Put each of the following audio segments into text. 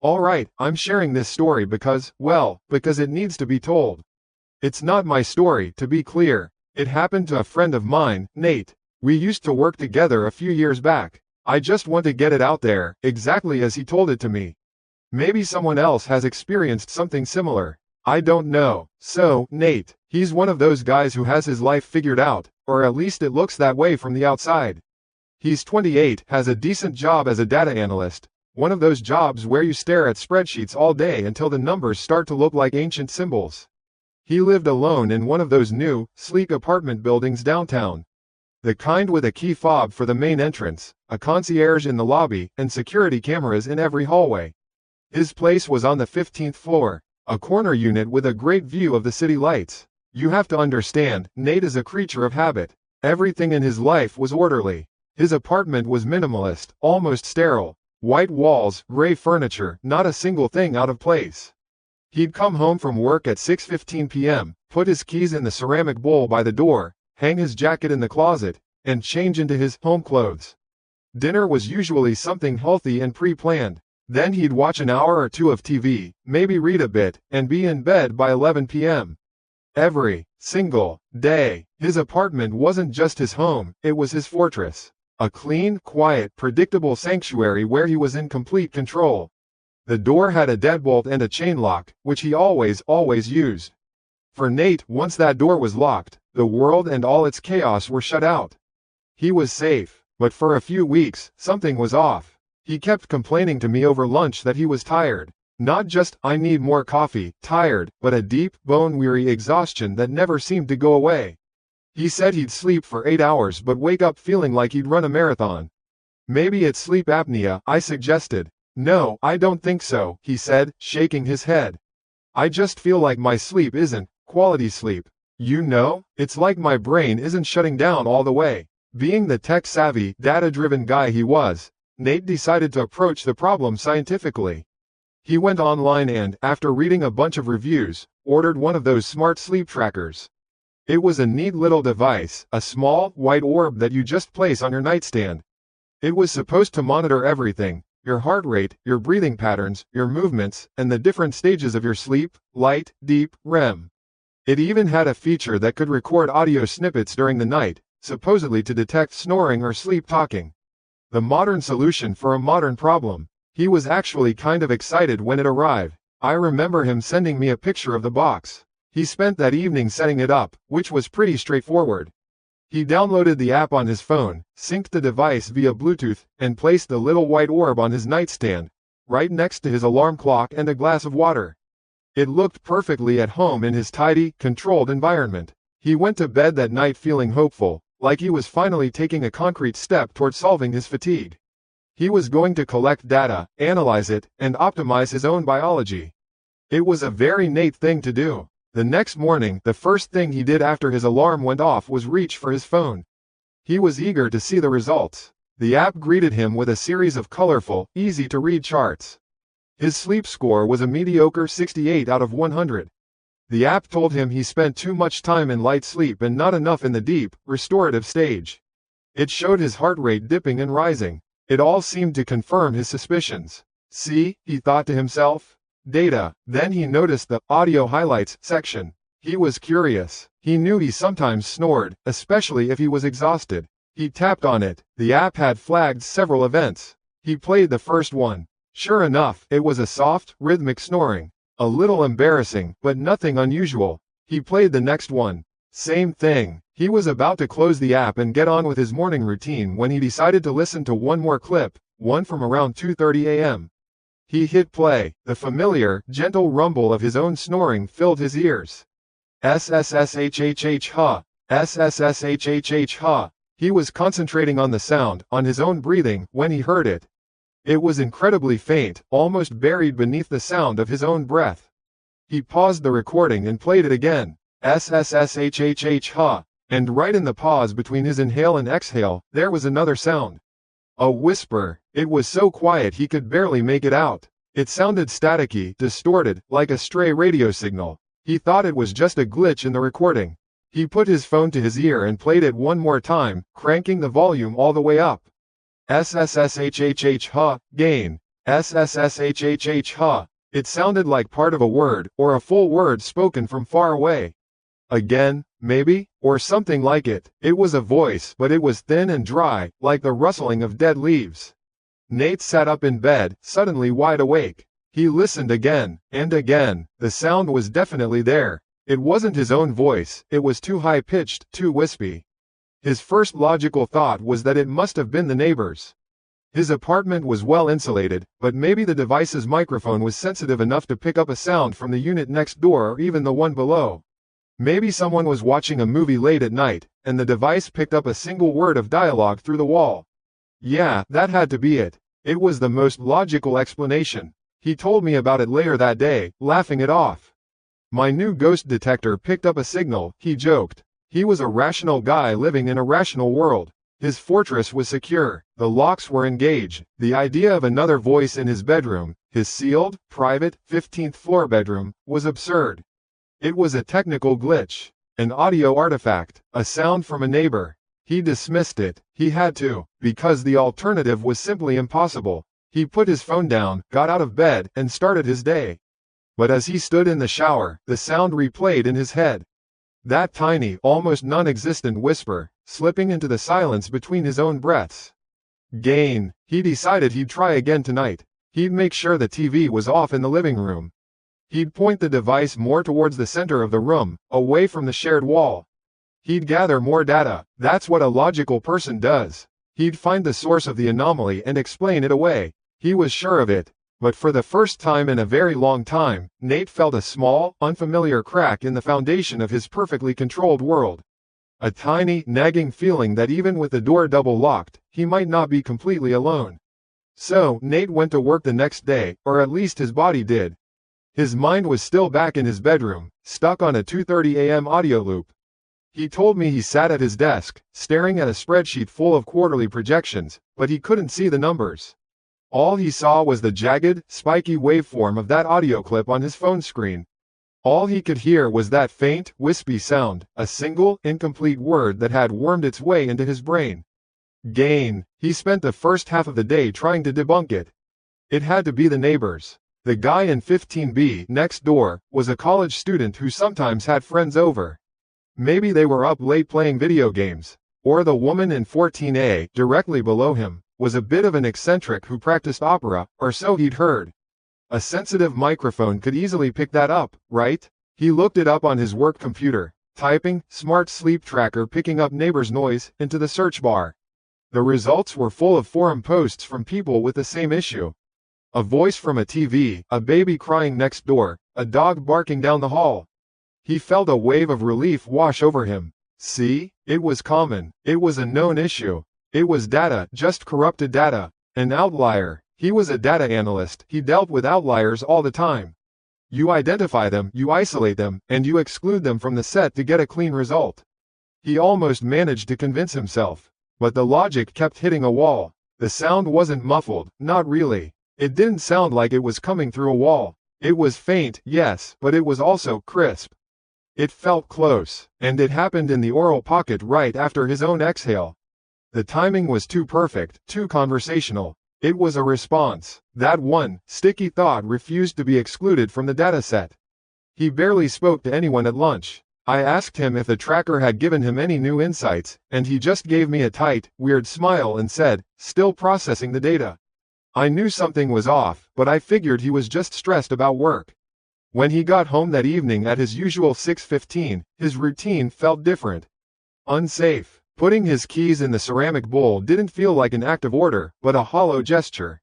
Alright, I'm sharing this story because it needs to be told. It's not my story, to be clear. It happened to a friend of mine, Nate. We used to work together a few years back. I just want to get it out there, exactly as he told it to me. Maybe someone else has experienced something similar. I don't know. So, Nate, he's one of those guys who has his life figured out, or at least it looks that way from the outside. He's 28, has a decent job as a data analyst, one of those jobs where you stare at spreadsheets all day until the numbers start to look like ancient symbols. He lived alone in one of those new, sleek apartment buildings downtown. The kind with a key fob for the main entrance, a concierge in the lobby, and security cameras in every hallway. His place was on the 15th floor, a corner unit with a great view of the city lights. You have to understand, Nate is a creature of habit. Everything in his life was orderly. His apartment was minimalist, almost sterile. White walls, gray furniture, not a single thing out of place. He'd come home from work at 6:15 p.m., put his keys in the ceramic bowl by the door, hang his jacket in the closet, and change into his home clothes. Dinner was usually something healthy and pre-planned. Then he'd watch an hour or two of TV, maybe read a bit, and be in bed by 11 p.m. Every single day, his apartment wasn't just his home, it was his fortress. A clean, quiet, predictable sanctuary where he was in complete control. The door had a deadbolt and a chain lock, which he always used. For Nate, once that door was locked, the world and all its chaos were shut out. He was safe, but for a few weeks, something was off. He kept complaining to me over lunch that he was tired. Not just, I need more coffee, tired, but a deep, bone-weary exhaustion that never seemed to go away. He said he'd sleep for 8 hours but wake up feeling like he'd run a marathon. Maybe it's sleep apnea, I suggested. No, I don't think so, he said, shaking his head. I just feel like my sleep isn't quality sleep. You know, it's like my brain isn't shutting down all the way. Being the tech-savvy, data-driven guy he was, Nate decided to approach the problem scientifically. He went online and, after reading a bunch of reviews, ordered one of those smart sleep trackers. It was a neat little device, a small, white orb that you just place on your nightstand. It was supposed to monitor everything: your heart rate, your breathing patterns, your movements, and the different stages of your sleep, light, deep, REM. It even had a feature that could record audio snippets during the night, supposedly to detect snoring or sleep talking. The modern solution for a modern problem. He was actually kind of excited when it arrived. I remember him sending me a picture of the box. He spent that evening setting it up, which was pretty straightforward. He downloaded the app on his phone, synced the device via Bluetooth, and placed the little white orb on his nightstand, right next to his alarm clock and a glass of water. It looked perfectly at home in his tidy, controlled environment. He went to bed that night feeling hopeful, like he was finally taking a concrete step toward solving his fatigue. He was going to collect data, analyze it, and optimize his own biology. It was a very Nate thing to do. The next morning, the first thing he did after his alarm went off was reach for his phone. He was eager to see the results. The app greeted him with a series of colorful, easy-to-read charts. His sleep score was a mediocre 68 out of 100. The app told him he spent too much time in light sleep and not enough in the deep, restorative stage. It showed his heart rate dipping and rising. It all seemed to confirm his suspicions. See, he thought to himself. Data. Then he noticed the audio highlights section. He was curious. He knew he sometimes snored, especially if he was exhausted. He tapped on it. The app had flagged several events. He played the first one. Sure enough, it was a soft, rhythmic snoring. A little embarrassing, but nothing unusual. He played the next one. Same thing. He was about to close the app and get on with his morning routine when he decided to listen to one more clip, one from around 2:30 a.m. He hit play. The familiar, gentle rumble of his own snoring filled his ears. SSSHHH huh. SSSHHH huh. He was concentrating on the sound, on his own breathing, when he heard it. It was incredibly faint, almost buried beneath the sound of his own breath. He paused the recording and played it again. SSSHHH huh. And right in the pause between his inhale and exhale, there was another sound. A whisper. It was so quiet he could barely make it out. It sounded staticky, distorted, like a stray radio signal. He thought it was just a glitch in the recording. He put his phone to his ear and played it one more time, cranking the volume all the way up. SSSHHH huh, gain. SSSHHH huh. It sounded like part of a word, or a full word spoken from far away. Again, maybe, or something like it. It was a voice, but it was thin and dry, like the rustling of dead leaves. Nate sat up in bed, suddenly wide awake. He listened again, and again. The sound was definitely there. It wasn't his own voice, it was too high-pitched, too wispy. His first logical thought was that it must have been the neighbors. His apartment was well insulated, but maybe the device's microphone was sensitive enough to pick up a sound from the unit next door or even the one below. Maybe someone was watching a movie late at night, and the device picked up a single word of dialogue through the wall. Yeah, that had to be it. It was the most logical explanation. He told me about it later that day, laughing it off. My new ghost detector picked up a signal, he joked. He was a rational guy living in a rational world. His fortress was secure, the locks were engaged. The idea of another voice in his bedroom, his sealed, private, 15th floor bedroom, was absurd. It was a technical glitch, an audio artifact, a sound from a neighbor. He dismissed it. He had to, because the alternative was simply impossible. He put his phone down, got out of bed, and started his day. But as he stood in the shower, the sound replayed in his head. That tiny, almost non-existent whisper, slipping into the silence between his own breaths. Gain. He decided he'd try again tonight. He'd make sure the TV was off in the living room. He'd point the device more towards the center of the room, away from the shared wall. He'd gather more data. That's what a logical person does. He'd find the source of the anomaly and explain it away. He was sure of it. But for the first time in a very long time, Nate felt a small, unfamiliar crack in the foundation of his perfectly controlled world. A tiny, nagging feeling that even with the door double locked, he might not be completely alone. So, Nate went to work the next day, or at least his body did. His mind was still back in his bedroom, stuck on a 2:30 a.m. audio loop. He told me he sat at his desk, staring at a spreadsheet full of quarterly projections, but he couldn't see the numbers. All he saw was the jagged, spiky waveform of that audio clip on his phone screen. All he could hear was that faint, wispy sound, a single, incomplete word that had wormed its way into his brain. Gain. He spent the first half of the day trying to debunk it. It had to be the neighbors. The guy in 15B, next door, was a college student who sometimes had friends over. Maybe they were up late playing video games. Or the woman in 14A, directly below him, was a bit of an eccentric who practiced opera, or so he'd heard. A sensitive microphone could easily pick that up, right? He looked it up on his work computer, typing, "Smart Sleep Tracker picking up neighbor's noise," into the search bar. The results were full of forum posts from people with the same issue. A voice from a TV, a baby crying next door, a dog barking down the hall. He felt a wave of relief wash over him. See? It was common. It was a known issue. It was data, just corrupted data. An outlier. He was a data analyst. He dealt with outliers all the time. You identify them, you isolate them, and you exclude them from the set to get a clean result. He almost managed to convince himself. But the logic kept hitting a wall. The sound wasn't muffled, not really. It didn't sound like it was coming through a wall. It was faint, yes, but it was also crisp. It felt close, and it happened in the oral pocket right after his own exhale. The timing was too perfect, too conversational. It was a response. That one, sticky thought refused to be excluded from the dataset. He barely spoke to anyone at lunch. I asked him if the tracker had given him any new insights, and he just gave me a tight, weird smile and said, "Still processing the data." I knew something was off, but I figured he was just stressed about work. When he got home that evening at his usual 6:15, his routine felt different. Unsafe. Putting his keys in the ceramic bowl didn't feel like an act of order, but a hollow gesture.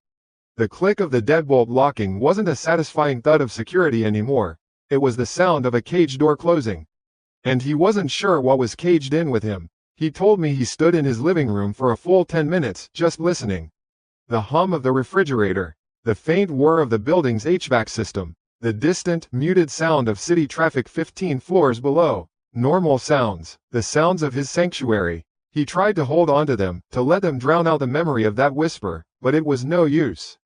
The click of the deadbolt locking wasn't a satisfying thud of security anymore. It was the sound of a cage door closing. And he wasn't sure what was caged in with him. He told me he stood in his living room for a full 10 minutes, just listening. The hum of the refrigerator, the faint whir of the building's HVAC system, the distant, muted sound of city traffic 15 floors below. Normal sounds, the sounds of his sanctuary. He tried to hold on to them, to let them drown out the memory of that whisper, but it was no use.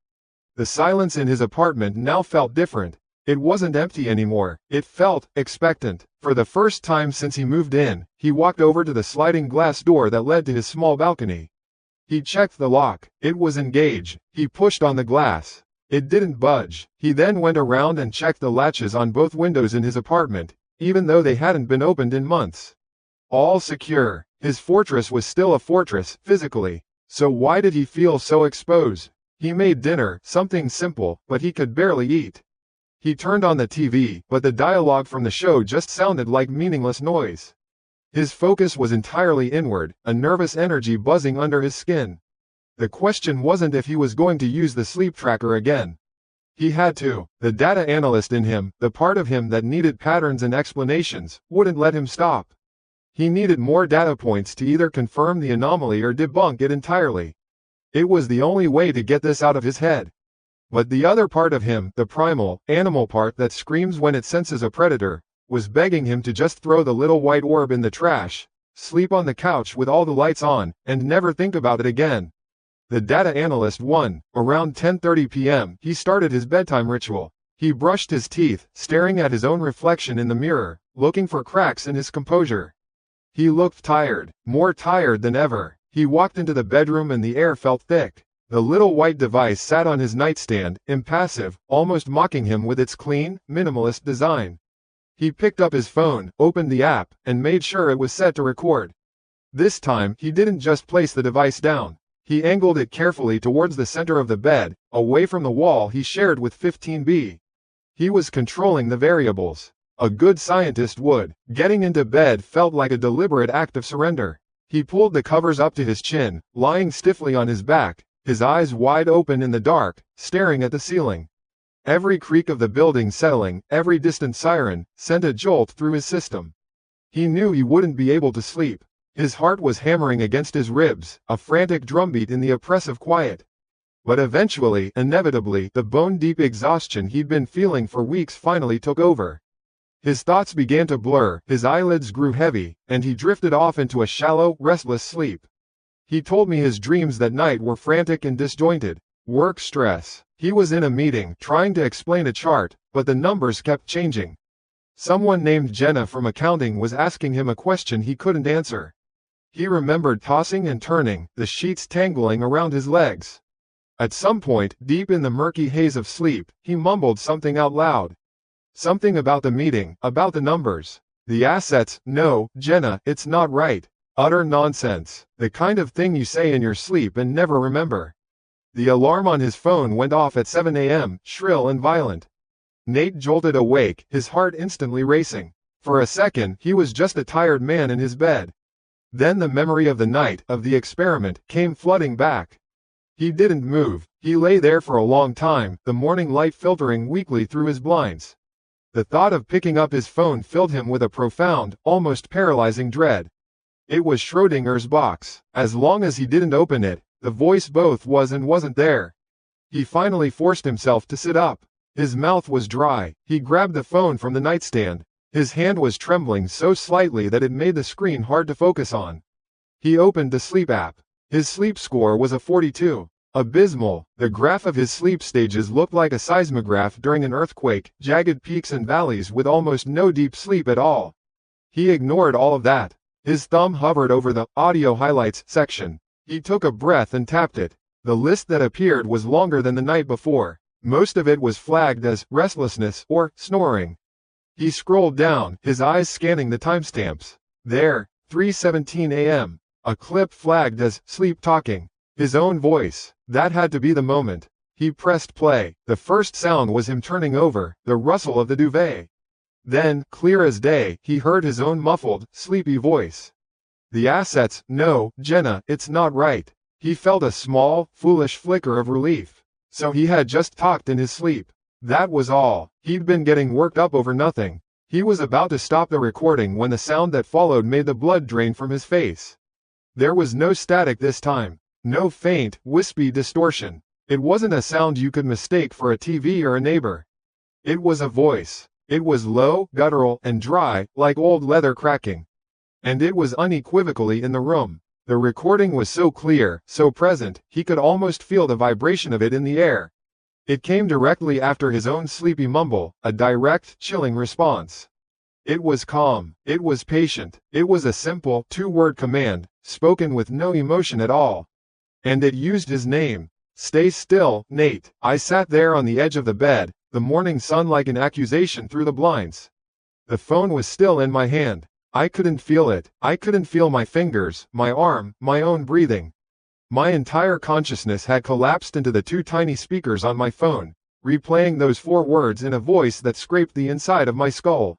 The silence in his apartment now felt different. It wasn't empty anymore, it felt expectant. For the first time since he moved in, he walked over to the sliding glass door that led to his small balcony. He checked the lock. It was engaged. He pushed on the glass. It didn't budge. He then went around and checked the latches on both windows in his apartment, even though they hadn't been opened in months. All secure. His fortress was still a fortress, physically. So why did he feel so exposed? He made dinner, something simple, but he could barely eat. He turned on the TV, but the dialogue from the show just sounded like meaningless noise. His focus was entirely inward, a nervous energy buzzing under his skin. The question wasn't if he was going to use the sleep tracker again. He had to. The data analyst in him, the part of him that needed patterns and explanations, wouldn't let him stop. He needed more data points to either confirm the anomaly or debunk it entirely. It was the only way to get this out of his head. But the other part of him, the primal, animal part that screams when it senses a predator, was begging him to just throw the little white orb in the trash, sleep on the couch with all the lights on, and never think about it again. The data analyst won. Around 10:30 p.m., he started his bedtime ritual. He brushed his teeth, staring at his own reflection in the mirror, looking for cracks in his composure. He looked tired, more tired than ever. He walked into the bedroom and the air felt thick. The little white device sat on his nightstand, impassive, almost mocking him with its clean, minimalist design. He picked up his phone, opened the app, and made sure it was set to record. This time, he didn't just place the device down. He angled it carefully towards the center of the bed, away from the wall he shared with 15B. He was controlling the variables. A good scientist would. Getting into bed felt like a deliberate act of surrender. He pulled the covers up to his chin, lying stiffly on his back, his eyes wide open in the dark, staring at the ceiling. Every creak of the building settling, every distant siren, sent a jolt through his system. He knew he wouldn't be able to sleep. His heart was hammering against his ribs, a frantic drumbeat in the oppressive quiet. But eventually, inevitably, the bone-deep exhaustion he'd been feeling for weeks finally took over. His thoughts began to blur, his eyelids grew heavy, and he drifted off into a shallow, restless sleep. He told me his dreams that night were frantic and disjointed. Work stress. He was in a meeting, trying to explain a chart, but the numbers kept changing. Someone named Jenna from accounting was asking him a question he couldn't answer. He remembered tossing and turning, the sheets tangling around his legs. At some point, deep in the murky haze of sleep, he mumbled something out loud. Something about the meeting, about the numbers. The assets. No, Jenna, it's not right. Utter nonsense. The kind of thing you say in your sleep and never remember. The alarm on his phone went off at 7 a.m., shrill and violent. Nate jolted awake, his heart instantly racing. For a second, he was just a tired man in his bed. Then the memory of the night, of the experiment, came flooding back. He didn't move. He lay there for a long time, the morning light filtering weakly through his blinds. The thought of picking up his phone filled him with a profound, almost paralyzing dread. It was Schrödinger's box. As long as he didn't open it, the voice both was and wasn't there. He finally forced himself to sit up. His mouth was dry. He grabbed the phone from the nightstand. His hand was trembling so slightly that it made the screen hard to focus on. He opened the sleep app. His sleep score was a 42. Abysmal. The graph of his sleep stages looked like a seismograph during an earthquake, jagged peaks and valleys with almost no deep sleep at all. He ignored all of that. His thumb hovered over the audio highlights section. He took a breath and tapped it. The list that appeared was longer than the night before. Most of it was flagged as restlessness or snoring. He scrolled down, his eyes scanning the timestamps. There, 3:17 a.m. A clip flagged as sleep talking. His own voice. That had to be the moment. He pressed play. The first sound was him turning over, the rustle of the duvet. Then, clear as day, he heard his own muffled, sleepy voice. The assets. No, Jenna, it's not right. He felt a small, foolish flicker of relief. So he had just talked in his sleep. That was all. He'd been getting worked up over nothing. He was about to stop the recording when the sound that followed made the blood drain from his face. There was no static this time. No faint, wispy distortion. It wasn't a sound you could mistake for a TV or a neighbor. It was a voice. It was low, guttural, and dry, like old leather cracking. And it was unequivocally in the room. The recording was so clear, so present, he could almost feel the vibration of it in the air. It came directly after his own sleepy mumble, a direct, chilling response. It was calm. It was patient. It was a simple, two-word command, spoken with no emotion at all. And it used his name. Stay still, Nate. I sat there on the edge of the bed, the morning sun like an accusation through the blinds. The phone was still in my hand. I couldn't feel it. I couldn't feel my fingers, my arm, my own breathing. My entire consciousness had collapsed into the two tiny speakers on my phone, replaying those 4 words in a voice that scraped the inside of my skull.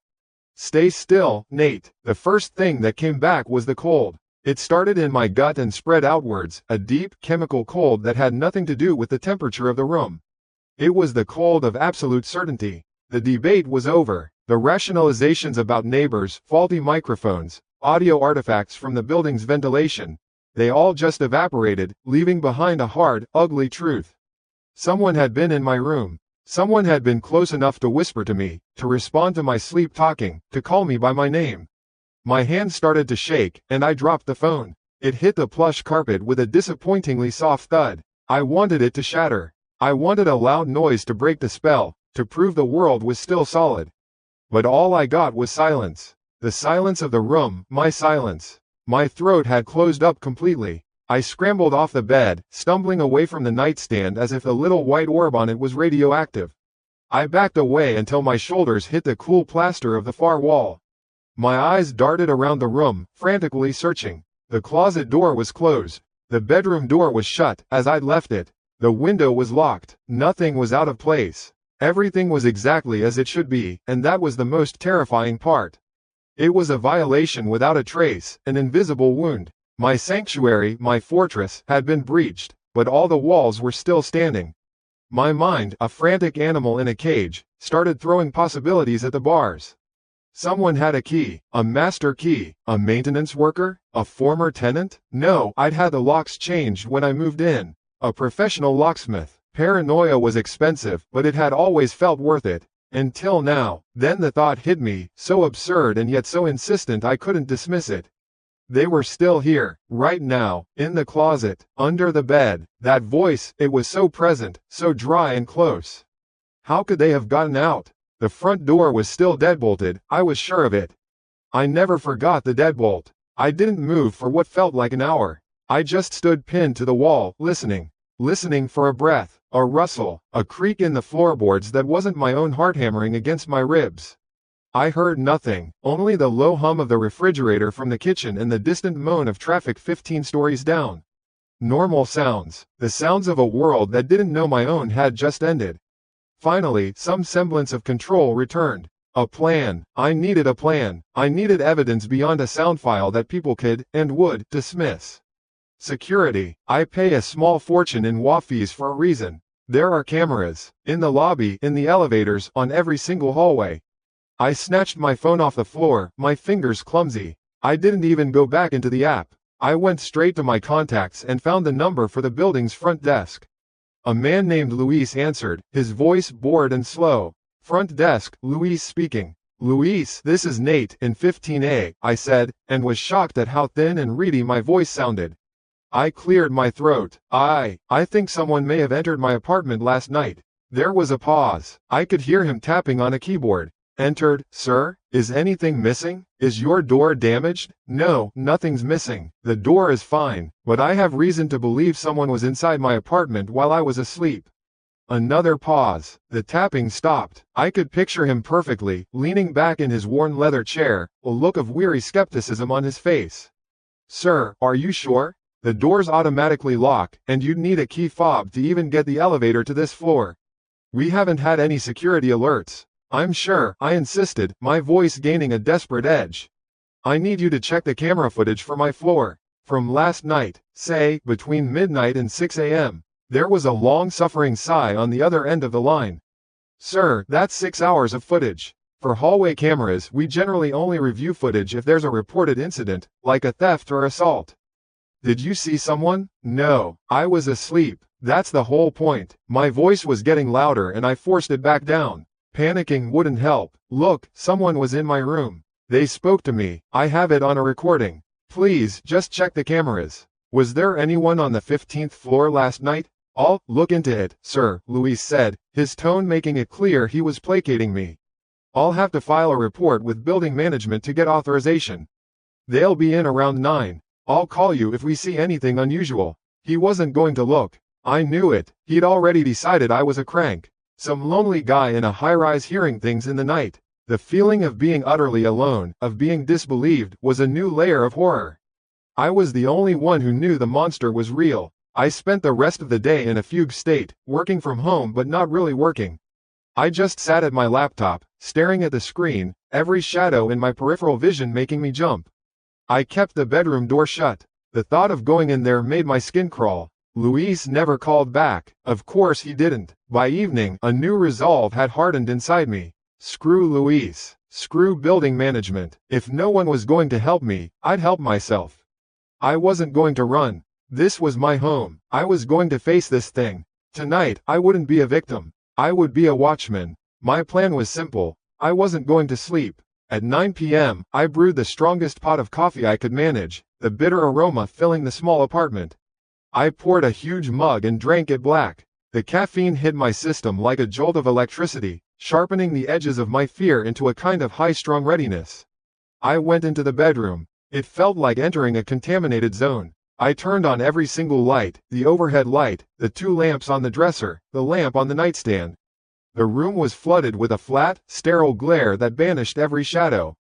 Stay still, Nate. The first thing that came back was the cold. It started in my gut and spread outwards, a deep, chemical cold that had nothing to do with the temperature of the room. It was the cold of absolute certainty. The debate was over. The rationalizations about neighbors, faulty microphones, audio artifacts from the building's ventilation, they all just evaporated, leaving behind a hard, ugly truth. Someone had been in my room. Someone had been close enough to whisper to me, to respond to my sleep talking, to call me by my name. My hand started to shake, and I dropped the phone. It hit the plush carpet with a disappointingly soft thud. I wanted it to shatter. I wanted a loud noise to break the spell, to prove the world was still solid. But all I got was silence. The silence of the room, my silence. My throat had closed up completely. I scrambled off the bed, stumbling away from the nightstand as if the little white orb on it was radioactive. I backed away until my shoulders hit the cool plaster of the far wall. My eyes darted around the room, frantically searching. The closet door was closed. The bedroom door was shut, as I'd left it. The window was locked. Nothing was out of place. Everything was exactly as it should be, and that was the most terrifying part. It was a violation without a trace, an invisible wound. My sanctuary, my fortress, had been breached, but all the walls were still standing. My mind, a frantic animal in a cage, started throwing possibilities at the bars. Someone had a key, a master key, a maintenance worker, a former tenant? No, I'd had the locks changed when I moved in. A professional locksmith. Paranoia was expensive, but it had always felt worth it. Until now. Then the thought hit me, so absurd and yet so insistent I couldn't dismiss it. They were still here, right now, in the closet, under the bed. That voice, it was so present, so dry and close. How could they have gotten out? The front door was still deadbolted, I was sure of it. I never forgot the deadbolt. I didn't move for what felt like an hour. I just stood pinned to the wall, listening for a breath, a rustle, a creak in the floorboards that wasn't my own heart hammering against my ribs. I heard nothing, only the low hum of the refrigerator from the kitchen and the distant moan of traffic 15 stories down. Normal sounds, the sounds of a world that didn't know my own had just ended. Finally, some semblance of control returned. A plan. I needed a plan. I needed evidence beyond a sound file that people could, and would, dismiss. Security. I pay a small fortune in WA fees for a reason. There are cameras. In the lobby, in the elevators, on every single hallway. I snatched my phone off the floor, my fingers clumsy. I didn't even go back into the app. I went straight to my contacts and found the number for the building's front desk. A man named Luis answered, his voice bored and slow. Front desk, Luis speaking. Luis, this is Nate, in 15A, I said, and was shocked at how thin and reedy my voice sounded. I cleared my throat. I think someone may have entered my apartment last night. There was a pause. I could hear him tapping on a keyboard. Entered, sir? Is anything missing? Is your door damaged? No, nothing's missing. The door is fine, but I have reason to believe someone was inside my apartment while I was asleep. Another pause. The tapping stopped. I could picture him perfectly, leaning back in his worn leather chair, a look of weary skepticism on his face. Sir, are you sure? The doors automatically lock, and you'd need a key fob to even get the elevator to this floor. We haven't had any security alerts. I'm sure, I insisted, my voice gaining a desperate edge. I need you to check the camera footage for my floor. From last night, say, between midnight and 6 a.m. There was a long-suffering sigh on the other end of the line. Sir, that's 6 hours of footage. For hallway cameras, we generally only review footage if there's a reported incident, like a theft or assault. Did you see someone? No, I was asleep. That's the whole point. My voice was getting louder and I forced it back down. Panicking wouldn't help. Look, someone was in my room. They spoke to me. I have it on a recording. Please, just check the cameras. Was there anyone on the 15th floor last night? I'll look into it, sir, Luis said, his tone making it clear he was placating me. I'll have to file a report with building management to get authorization. They'll be in around 9. I'll call you if we see anything unusual. He wasn't going to look. I knew it. He'd already decided I was a crank. Some lonely guy in a high-rise hearing things in the night. The feeling of being utterly alone, of being disbelieved, was a new layer of horror. I was the only one who knew the monster was real. I spent the rest of the day in a fugue state, working from home but not really working. I just sat at my laptop, staring at the screen, every shadow in my peripheral vision making me jump. I kept the bedroom door shut. The thought of going in there made my skin crawl. Luis never called back. Of course he didn't. By evening, a new resolve had hardened inside me. Screw Luis. Screw building management. If no one was going to help me, I'd help myself. I wasn't going to run. This was my home. I was going to face this thing. Tonight, I wouldn't be a victim. I would be a watchman. My plan was simple. I wasn't going to sleep. At 9 p.m., I brewed the strongest pot of coffee I could manage, the bitter aroma filling the small apartment. I poured a huge mug and drank it black. The caffeine hit my system like a jolt of electricity, sharpening the edges of my fear into a kind of high-strung readiness. I went into the bedroom. It felt like entering a contaminated zone. I turned on every single light, the overhead light, the 2 lamps on the dresser, the lamp on the nightstand. The room was flooded with a flat, sterile glare that banished every shadow.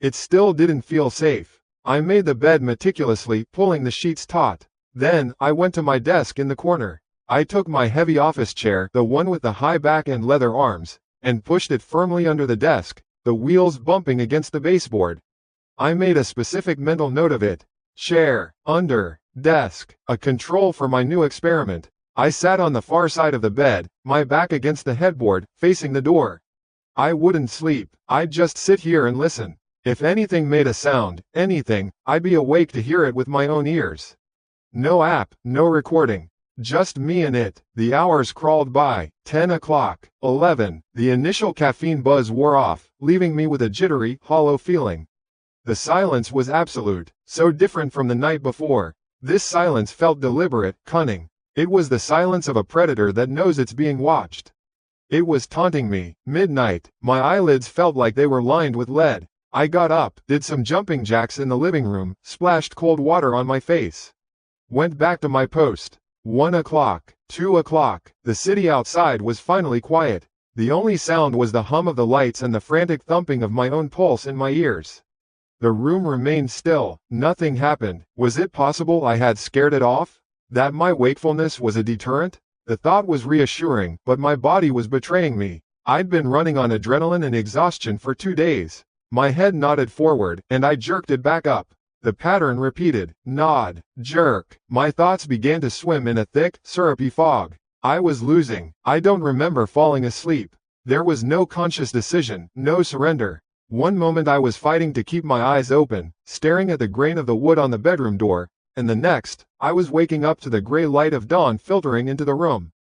It still didn't feel safe. I made the bed meticulously, pulling the sheets taut. Then, I went to my desk in the corner. I took my heavy office chair, the one with the high back and leather arms, and pushed it firmly under the desk, the wheels bumping against the baseboard. I made a specific mental note of it. Chair, under, desk, a control for my new experiment. I sat on the far side of the bed, my back against the headboard, facing the door. I wouldn't sleep. I'd just sit here and listen. If anything made a sound, anything, I'd be awake to hear it with my own ears. No app, no recording. Just me and it. The hours crawled by. 10 o'clock, 11. The initial caffeine buzz wore off, leaving me with a jittery, hollow feeling. The silence was absolute, so different from the night before. This silence felt deliberate, cunning. It was the silence of a predator that knows it's being watched. It was taunting me. Midnight. My eyelids felt like they were lined with lead. I got up, did some jumping jacks in the living room, splashed cold water on my face. Went back to my post. 1 o'clock, 2 o'clock. The city outside was finally quiet. The only sound was the hum of the lights and the frantic thumping of my own pulse in my ears. The room remained still. Nothing happened. Was it possible I had scared it off? That my wakefulness was a deterrent? The thought was reassuring, but my body was betraying me. I'd been running on adrenaline and exhaustion for 2 days. My head nodded forward, and I jerked it back up. The pattern repeated. Nod, jerk. My thoughts began to swim in a thick, syrupy fog. I was losing. I don't remember falling asleep. There was no conscious decision, no surrender. One moment I was fighting to keep my eyes open, staring at the grain of the wood on the bedroom door, and the next, I was waking up to the gray light of dawn filtering into the room.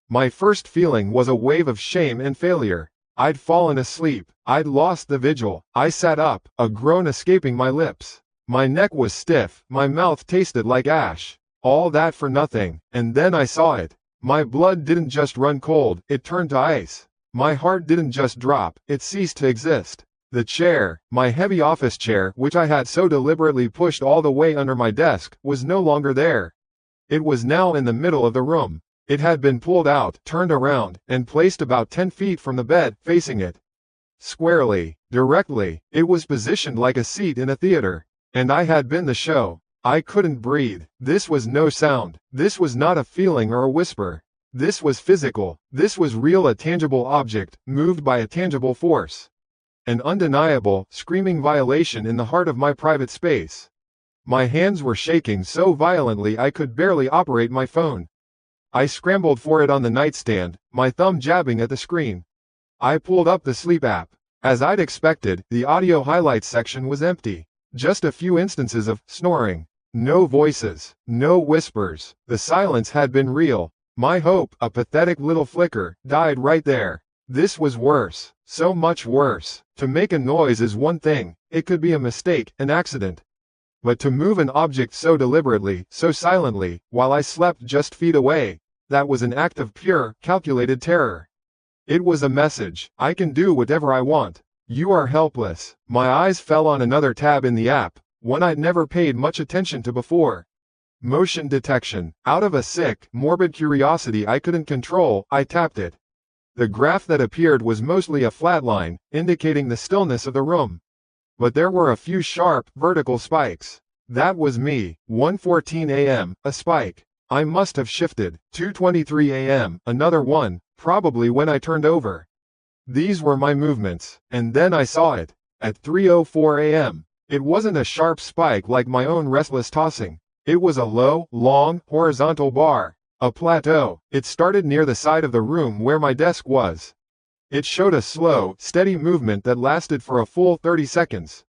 My first feeling was a wave of shame and failure. I'd fallen asleep. I'd lost the vigil. I sat up, a groan escaping my lips. My neck was stiff, my mouth tasted like ash. All that for nothing, and then I saw it. My blood didn't just run cold, it turned to ice. My heart didn't just drop, it ceased to exist. The chair, my heavy office chair, which I had so deliberately pushed all the way under my desk, was no longer there. It was now in the middle of the room. It had been pulled out, turned around, and placed about 10 feet from the bed, facing it. Squarely, directly, it was positioned like a seat in a theater. And I had been the show. I couldn't breathe. This was no sound. This was not a feeling or a whisper. This was physical. This was real, a tangible object, moved by a tangible force. An undeniable, screaming violation in the heart of my private space. My hands were shaking so violently I could barely operate my phone. I scrambled for it on the nightstand, my thumb jabbing at the screen. I pulled up the sleep app. As I'd expected, the audio highlights section was empty. Just a few instances of snoring. No voices, no whispers. The silence had been real. My hope, a pathetic little flicker, died right there. This was worse, so much worse. To make a noise is one thing, it could be a mistake, an accident. But to move an object so deliberately, so silently, while I slept just feet away, that was an act of pure, calculated terror. It was a message. I can do whatever I want. You are helpless. My eyes fell on another tab in the app, one I'd never paid much attention to before. Motion detection. Out of a sick, morbid curiosity I couldn't control, I tapped it. The graph that appeared was mostly a flat line, indicating the stillness of the room. But there were a few sharp, vertical spikes. That was me. 1:14 a.m., a spike. I must have shifted. 2:23 a.m., another one, probably when I turned over. These were my movements, and then I saw it. At 3:04 a.m. It wasn't a sharp spike like my own restless tossing. It was a low, long, horizontal bar. A plateau. It started near the side of the room where my desk was. It showed a slow, steady movement that lasted for a full 30 seconds.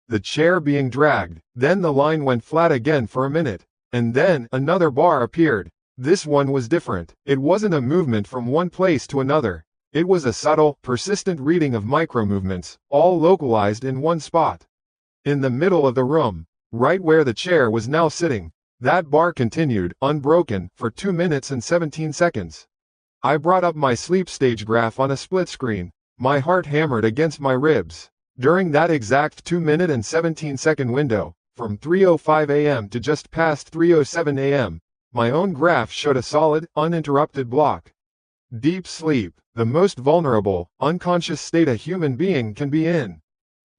The chair being dragged, then the line went flat again for a minute. And then, another bar appeared. This one was different. It wasn't a movement from one place to another. It was a subtle, persistent reading of micro-movements, all localized in one spot. In the middle of the room, right where the chair was now sitting, that bar continued, unbroken, for 2 minutes and 17 seconds. I brought up my sleep stage graph on a split screen. My heart hammered against my ribs. During that exact 2-minute and 17-second window, from 3:05 a.m. to just past 3:07 a.m., my own graph showed a solid, uninterrupted block. Deep sleep, the most vulnerable, unconscious state a human being can be in.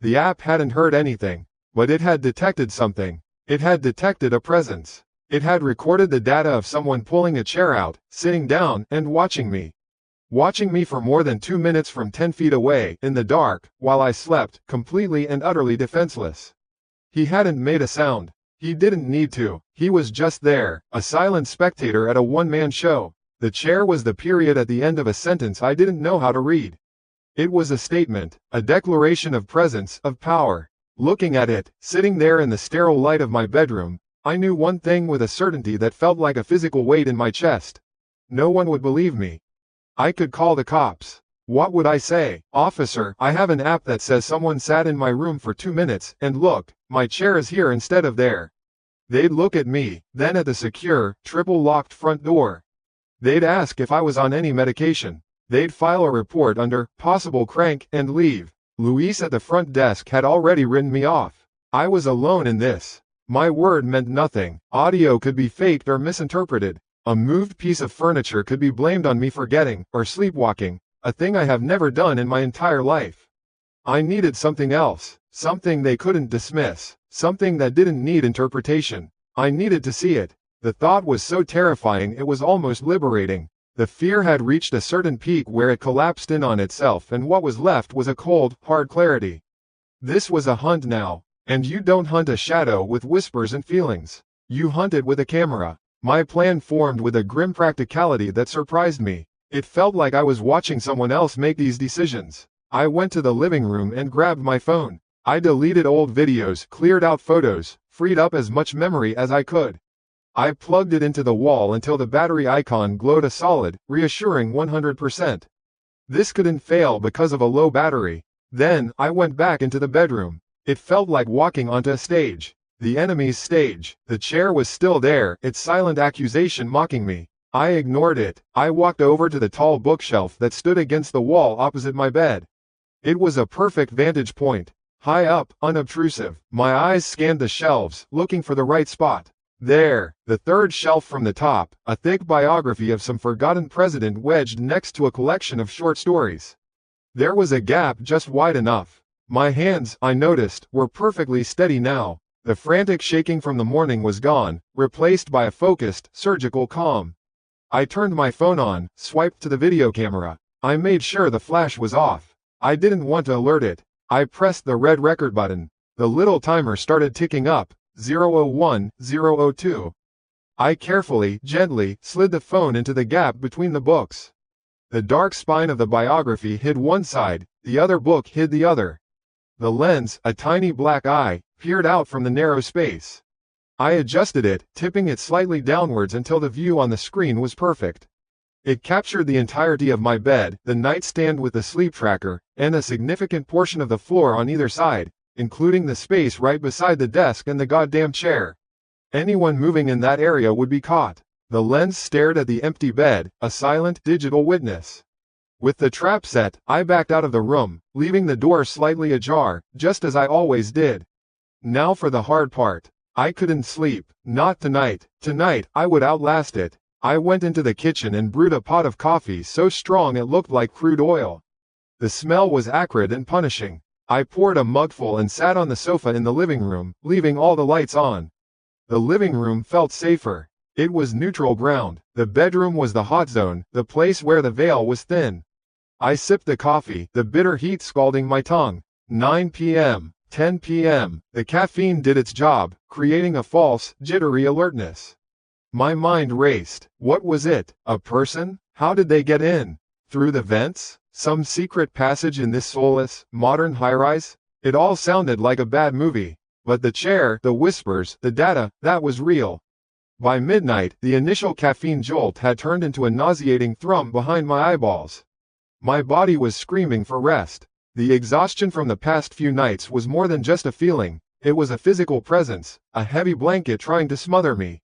The app hadn't heard anything, but it had detected something. It had detected a presence. It had recorded the data of someone pulling a chair out, sitting down, and watching me. Watching me for more than 2 minutes from 10 feet away, in the dark, while I slept, completely and utterly defenseless. He hadn't made a sound. He didn't need to. He was just there, a silent spectator at a one-man show. The chair was the period at the end of a sentence I didn't know how to read. It was a statement, a declaration of presence, of power. Looking at it, sitting there in the sterile light of my bedroom, I knew one thing with a certainty that felt like a physical weight in my chest. No one would believe me. I could call the cops. What would I say? Officer, I have an app that says someone sat in my room for 2 minutes, and look, my chair is here instead of there. They'd look at me, then at the secure, triple-locked front door. They'd ask if I was on any medication. They'd file a report under possible crank and leave. Luis at the front desk had already written me off. I was alone in this. My word meant nothing. Audio could be faked or misinterpreted. A moved piece of furniture could be blamed on me forgetting, or sleepwalking, a thing I have never done in my entire life. I needed something else, something they couldn't dismiss, something that didn't need interpretation. I needed to see it. The thought was so terrifying it was almost liberating. The fear had reached a certain peak where it collapsed in on itself, and what was left was a cold, hard clarity. This was a hunt now, and you don't hunt a shadow with whispers and feelings. You hunt it with a camera. My plan formed with a grim practicality that surprised me. It felt like I was watching someone else make these decisions. I went to the living room and grabbed my phone. I deleted old videos, cleared out photos, freed up as much memory as I could. I plugged it into the wall until the battery icon glowed a solid, reassuring 100%. This couldn't fail because of a low battery. Then, I went back into the bedroom. It felt like walking onto a stage. The enemy's stage. The chair was still there, its silent accusation mocking me. I ignored it. I walked over to the tall bookshelf that stood against the wall opposite my bed. It was a perfect vantage point. High up, unobtrusive. My eyes scanned the shelves, looking for the right spot. There, the third shelf from the top, a thick biography of some forgotten president wedged next to a collection of short stories. There was a gap just wide enough. My hands, I noticed, were perfectly steady now. The frantic shaking from the morning was gone, replaced by a focused, surgical calm. I turned my phone on, swiped to the video camera. I made sure the flash was off. I didn't want to alert it. I pressed the red record button. The little timer started ticking up. 001, 002. I carefully, gently, slid the phone into the gap between the books. The dark spine of the biography hid one side, the other book hid the other. The lens, a tiny black eye, peered out from the narrow space. I adjusted it, tipping it slightly downwards until the view on the screen was perfect. It captured the entirety of my bed, the nightstand with the sleep tracker, and a significant portion of the floor on either side, including the space right beside the desk and the goddamn chair. Anyone moving in that area would be caught. The lens stared at the empty bed, a silent, digital witness. With the trap set, I backed out of the room, leaving the door slightly ajar, just as I always did. Now for the hard part. I couldn't sleep. Not tonight. Tonight, I would outlast it. I went into the kitchen and brewed a pot of coffee so strong it looked like crude oil. The smell was acrid and punishing. I poured a mugful and sat on the sofa in the living room, leaving all the lights on. The living room felt safer. It was neutral ground. The bedroom was the hot zone, the place where the veil was thin. I sipped the coffee, the bitter heat scalding my tongue. 9 p.m., 10 p.m., the caffeine did its job, creating a false, jittery alertness. My mind raced. What was it? A person? How did they get in? Through the vents? Some secret passage in this soulless, modern high-rise? It all sounded like a bad movie. But the chair, the whispers, the data, that was real. By midnight, the initial caffeine jolt had turned into a nauseating thrum behind my eyeballs. My body was screaming for rest. The exhaustion from the past few nights was more than just a feeling, it was a physical presence, a heavy blanket trying to smother me.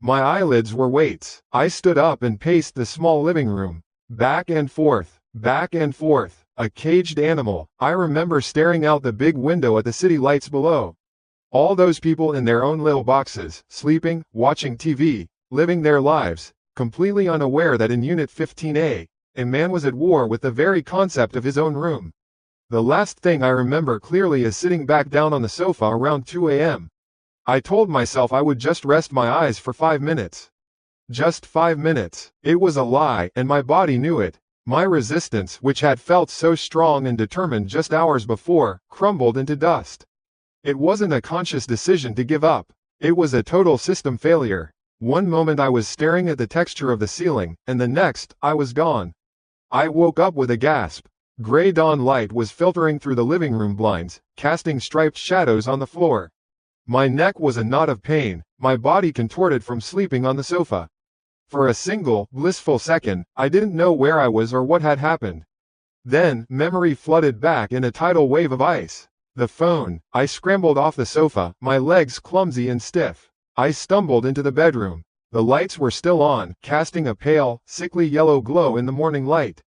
My eyelids were weights. I stood up and paced the small living room. Back and forth, a caged animal. I remember staring out the big window at the city lights below. All those people in their own little boxes, sleeping, watching TV, living their lives, completely unaware that in Unit 15A, a man was at war with the very concept of his own room. The last thing I remember clearly is sitting back down on the sofa around 2 a.m. I told myself I would just rest my eyes for 5 minutes. Just 5 minutes. It was a lie, and my body knew it. My resistance, which had felt so strong and determined just hours before, crumbled into dust. It wasn't a conscious decision to give up. It was a total system failure. One moment I was staring at the texture of the ceiling, and the next, I was gone. I woke up with a gasp. Gray dawn light was filtering through the living room blinds, casting striped shadows on the floor. My neck was a knot of pain, my body contorted from sleeping on the sofa. For a single, blissful second, I didn't know where I was or what had happened. Then, memory flooded back in a tidal wave of ice. The phone. I scrambled off the sofa, my legs clumsy and stiff. I stumbled into the bedroom. The lights were still on, casting a pale, sickly yellow glow in the morning light.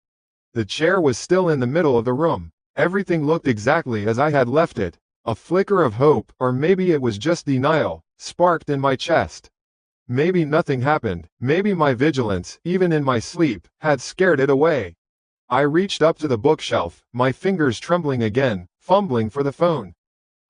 The chair was still in the middle of the room. Everything looked exactly as I had left it. A flicker of hope, or maybe it was just denial, sparked in my chest. Maybe nothing happened. Maybe my vigilance, even in my sleep, had scared it away. I reached up to the bookshelf, my fingers trembling again, fumbling for the phone.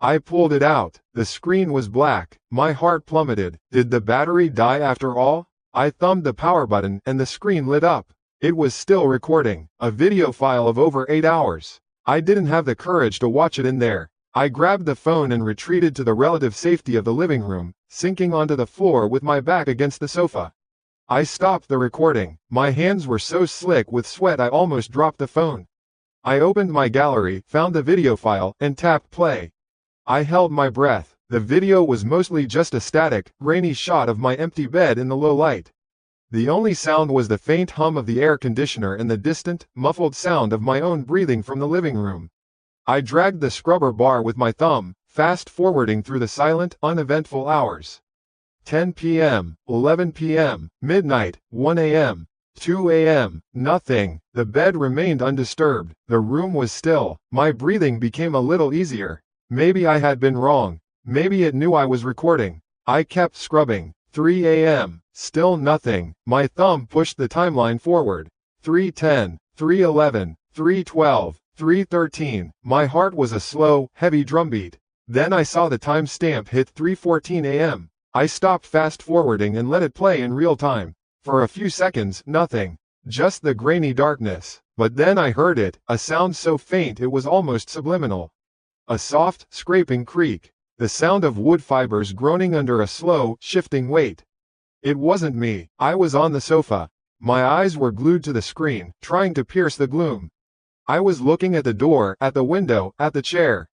I pulled it out. The screen was black. My heart plummeted. Did the battery die after all? I thumbed the power button and the screen lit up. It was still recording, a video file of over 8 hours. I didn't have the courage to watch it in there. I grabbed the phone and retreated to the relative safety of the living room, sinking onto the floor with my back against the sofa. I stopped the recording. My hands were so slick with sweat I almost dropped the phone. I opened my gallery, found the video file, and tapped play. I held my breath. The video was mostly just a static, grainy shot of my empty bed in the low light. The only sound was the faint hum of the air conditioner and the distant, muffled sound of my own breathing from the living room. I dragged the scrubber bar with my thumb, fast-forwarding through the silent, uneventful hours. 10 p.m., 11 p.m., midnight, 1 a.m., 2 a.m., nothing. The bed remained undisturbed. The room was still. My breathing became a little easier. Maybe I had been wrong. Maybe it knew I was recording. I kept scrubbing. 3 a.m., still nothing. My thumb pushed the timeline forward. 3:10, 3:11, 3:12, 3:13. My heart was a slow, heavy drumbeat. Then I saw the timestamp hit 3:14 a.m. I stopped fast-forwarding and let it play in real time. For a few seconds, nothing. Just the grainy darkness. But then I heard it, a sound so faint it was almost subliminal. A soft, scraping creak. The sound of wood fibers groaning under a slow, shifting weight. It wasn't me. I was on the sofa. My eyes were glued to the screen, trying to pierce the gloom. I was looking at the door, at the window, at the chair.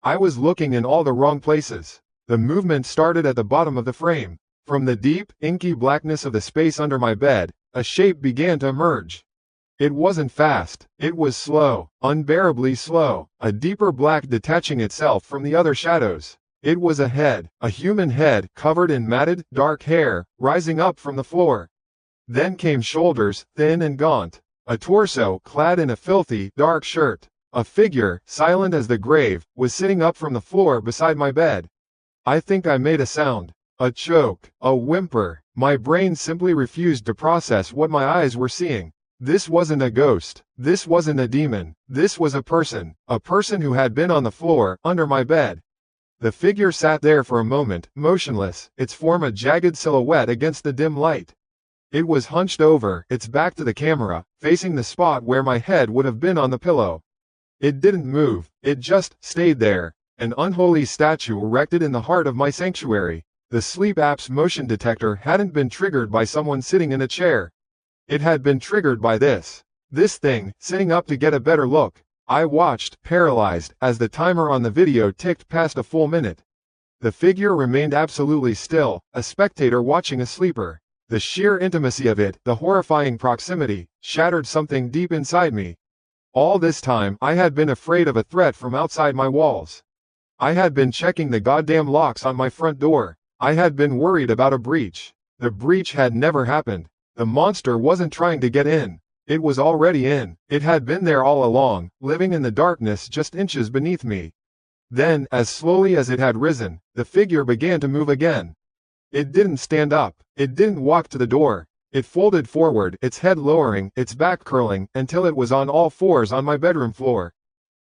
I was looking in all the wrong places. The movement started at the bottom of the frame. From the deep, inky blackness of the space under my bed, a shape began to emerge. It wasn't fast. It was slow, unbearably slow, a deeper black detaching itself from the other shadows. It was a head, a human head, covered in matted, dark hair, rising up from the floor. Then came shoulders, thin and gaunt. A torso, clad in a filthy, dark shirt. A figure, silent as the grave, was sitting up from the floor beside my bed. I think I made a sound. A choke. A whimper. My brain simply refused to process what my eyes were seeing. This wasn't a ghost. This wasn't a demon. This was a person. A person who had been on the floor, under my bed. The figure sat there for a moment, motionless, its form a jagged silhouette against the dim light. It was hunched over, its back to the camera, facing the spot where my head would have been on the pillow. It didn't move, it just stayed there, an unholy statue erected in the heart of my sanctuary. The sleep app's motion detector hadn't been triggered by someone sitting in a chair. It had been triggered by this thing, sitting up to get a better look. I watched, paralyzed, as the timer on the video ticked past a full minute. The figure remained absolutely still, a spectator watching a sleeper. The sheer intimacy of it, the horrifying proximity, shattered something deep inside me. All this time, I had been afraid of a threat from outside my walls. I had been checking the goddamn locks on my front door. I had been worried about a breach. The breach had never happened. The monster wasn't trying to get in. It was already in. It had been there all along, living in the darkness just inches beneath me. Then, as slowly as it had risen, the figure began to move again. It didn't stand up. It didn't walk to the door. It folded forward, its head lowering, its back curling, until it was on all fours on my bedroom floor.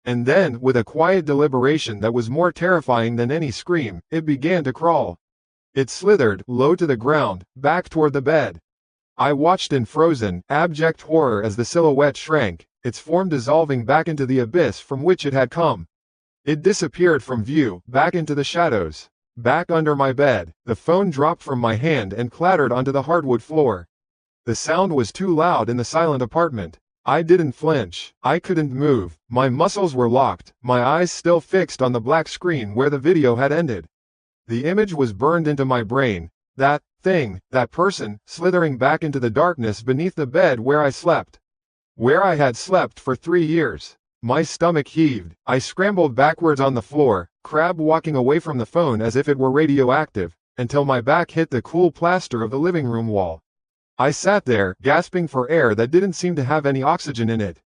And then, with a quiet deliberation that was more terrifying than any scream, it began to crawl. It slithered, low to the ground, back toward the bed. I watched in frozen, abject horror as the silhouette shrank, its form dissolving back into the abyss from which it had come. It disappeared from view, back into the shadows. Back under my bed, the phone dropped from my hand and clattered onto the hardwood floor. The sound was too loud in the silent apartment. I didn't flinch. I couldn't move. My muscles were locked, my eyes still fixed on the black screen where the video had ended. The image was burned into my brain. That thing, that person, slithering back into the darkness beneath the bed where I slept. Where I had slept for 3 years. My stomach heaved. I scrambled backwards on the floor, crab walking away from the phone as if it were radioactive, until my back hit the cool plaster of the living room wall. I sat there, gasping for air that didn't seem to have any oxygen in it.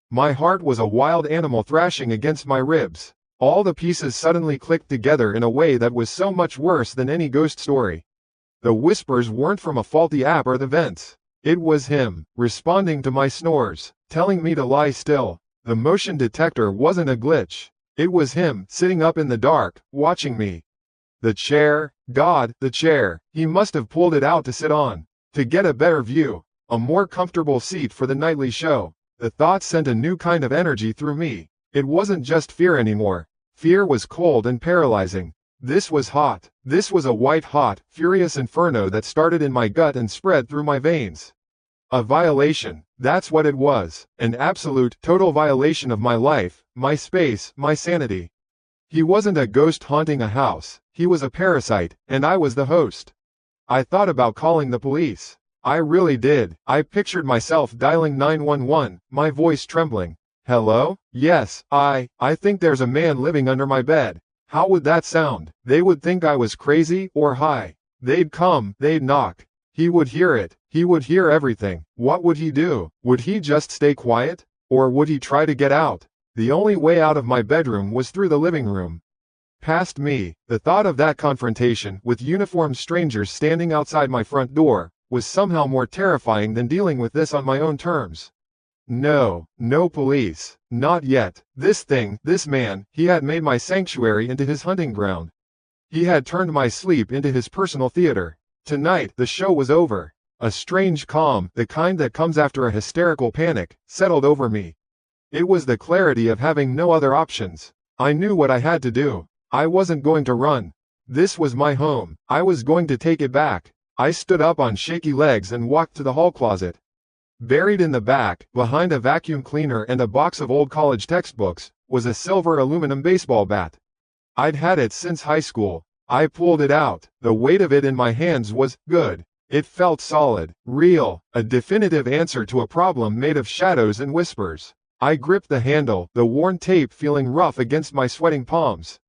My heart was a wild animal thrashing against my ribs. All the pieces suddenly clicked together in a way that was so much worse than any ghost story. The whispers weren't from a faulty app or the vents. It was him, responding to my snores, telling me to lie still. The motion detector wasn't a glitch. It was him, sitting up in the dark, watching me. The chair, God, the chair, he must have pulled it out to sit on. To get a better view, a more comfortable seat for the nightly show. The thought sent a new kind of energy through me. It wasn't just fear anymore. Fear was cold and paralyzing. This was hot. This was a white-hot, furious inferno that started in my gut and spread through my veins. A violation, that's what it was. An absolute, total violation of my life, my space, my sanity. He wasn't a ghost haunting a house. He was a parasite, and I was the host. I thought about calling the police. I really did. I pictured myself dialing 911, my voice trembling. Hello? Yes, I think there's a man living under my bed. How would that sound? They would think I was crazy or high. They'd come, they'd knock. He would hear it. He would hear everything. What would he do? Would he just stay quiet? Or would he try to get out? The only way out of my bedroom was through the living room. Past me, the thought of that confrontation, with uniformed strangers standing outside my front door, was somehow more terrifying than dealing with this on my own terms. No police. Not yet. This thing, this man, he had made my sanctuary into his hunting ground. He had turned my sleep into his personal theater. Tonight, the show was over. A strange calm, the kind that comes after a hysterical panic, settled over me. It was the clarity of having no other options. I knew what I had to do. I wasn't going to run. This was my home. I was going to take it back. I stood up on shaky legs and walked to the hall closet. Buried in the back, behind a vacuum cleaner and a box of old college textbooks, was a silver aluminum baseball bat. I'd had it since high school. I pulled it out. The weight of it in my hands was good. It felt solid, real, a definitive answer to a problem made of shadows and whispers. I gripped the handle, the worn tape feeling rough against my sweating palms.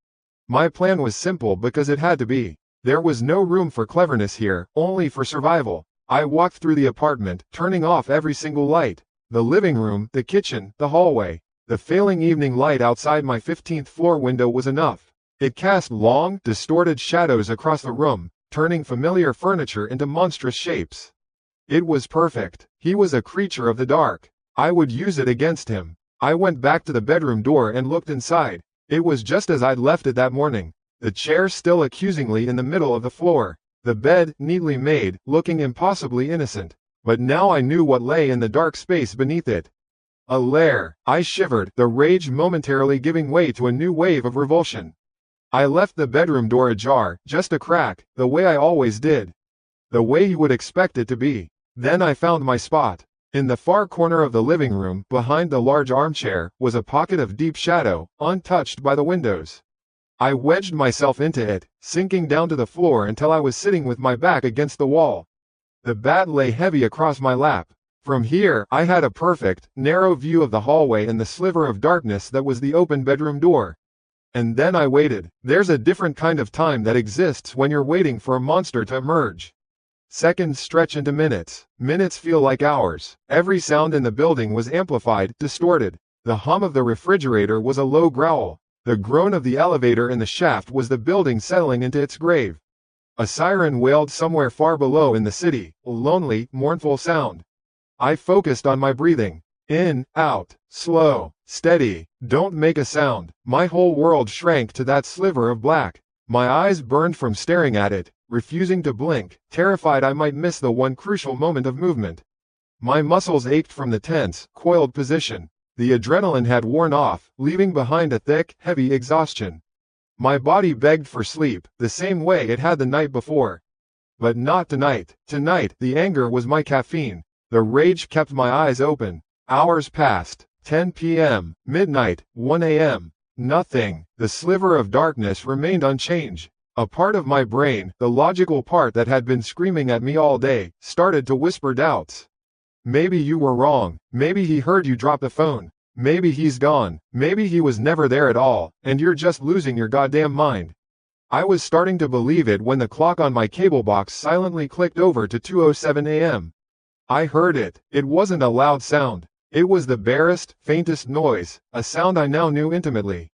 My plan was simple because it had to be. There was no room for cleverness here, only for survival. I walked through the apartment, turning off every single light. The living room, the kitchen, the hallway. The failing evening light outside my 15th floor window was enough. It cast long, distorted shadows across the room, turning familiar furniture into monstrous shapes. It was perfect. He was a creature of the dark. I would use it against him. I went back to the bedroom door and looked inside. It was just as I'd left it that morning. The chair still accusingly in the middle of the floor. The bed, neatly made, looking impossibly innocent. But now I knew what lay in the dark space beneath it. A lair. I shivered, the rage momentarily giving way to a new wave of revulsion. I left the bedroom door ajar, just a crack, the way I always did. The way you would expect it to be. Then I found my spot. In the far corner of the living room, behind the large armchair, was a pocket of deep shadow, untouched by the windows. I wedged myself into it, sinking down to the floor until I was sitting with my back against the wall. The bat lay heavy across my lap. From here, I had a perfect, narrow view of the hallway and the sliver of darkness that was the open bedroom door. And then I waited. There's a different kind of time that exists when you're waiting for a monster to emerge. Seconds stretch into minutes. Minutes feel like hours. Every sound in the building was amplified, distorted. The hum of the refrigerator was a low growl. The groan of the elevator in the shaft was the building settling into its grave. A siren wailed somewhere far below in the city, a lonely, mournful sound. I focused on my breathing. In, out, slow, steady, don't make a sound. My whole world shrank to that sliver of black. My eyes burned from staring at it, refusing to blink, terrified I might miss the one crucial moment of movement. My muscles ached from the tense, coiled position. The adrenaline had worn off, leaving behind a thick, heavy exhaustion. My body begged for sleep, the same way it had the night before. But not tonight. Tonight, the anger was my caffeine. The rage kept my eyes open. Hours passed. 10 p.m., midnight, 1 a.m. Nothing. The sliver of darkness remained unchanged. A part of my brain, the logical part that had been screaming at me all day, started to whisper doubts. Maybe you were wrong. Maybe he heard you drop the phone. Maybe he's gone. Maybe he was never there at all, and you're just losing your goddamn mind. I was starting to believe it when the clock on my cable box silently clicked over to 2:07 a.m. I heard it. It wasn't a loud sound. It was the barest, faintest noise, a sound I now knew intimately.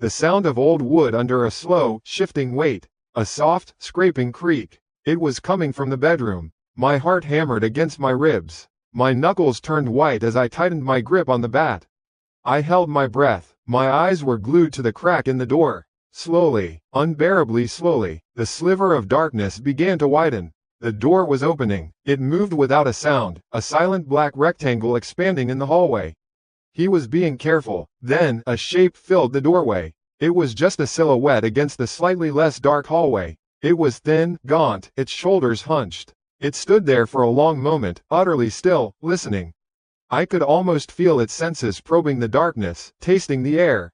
The sound of old wood under a slow, shifting weight. A soft, scraping creak. It was coming from the bedroom. My heart hammered against my ribs. My knuckles turned white as I tightened my grip on the bat. I held my breath. My eyes were glued to the crack in the door. Slowly, unbearably slowly, the sliver of darkness began to widen. The door was opening. It moved without a sound, a silent black rectangle expanding in the hallway. He was being careful. Then, a shape filled the doorway. It was just a silhouette against the slightly less dark hallway. It was thin, gaunt, its shoulders hunched. It stood there for a long moment, utterly still, listening. I could almost feel its senses probing the darkness, tasting the air.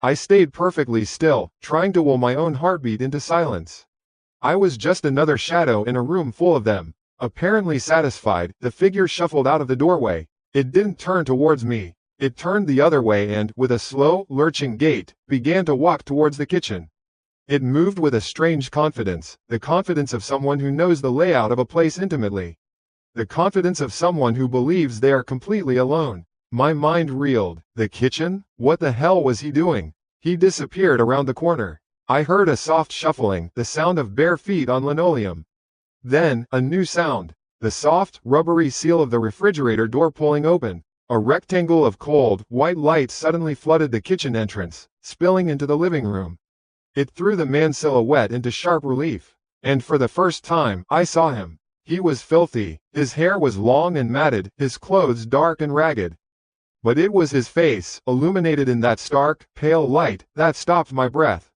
I stayed perfectly still, trying to will my own heartbeat into silence. I was just another shadow in a room full of them. Apparently satisfied, the figure shuffled out of the doorway. It didn't turn towards me. It turned the other way and, with a slow, lurching gait, began to walk towards the kitchen. It moved with a strange confidence, the confidence of someone who knows the layout of a place intimately. The confidence of someone who believes they are completely alone. My mind reeled. The kitchen? What the hell was he doing? He disappeared around the corner. I heard a soft shuffling, the sound of bare feet on linoleum. Then, a new sound. The soft, rubbery seal of the refrigerator door pulling open. A rectangle of cold, white light suddenly flooded the kitchen entrance, spilling into the living room. It threw the man's silhouette into sharp relief. And for the first time, I saw him. He was filthy. His hair was long and matted, his clothes dark and ragged. But it was his face, illuminated in that stark, pale light, that stopped my breath.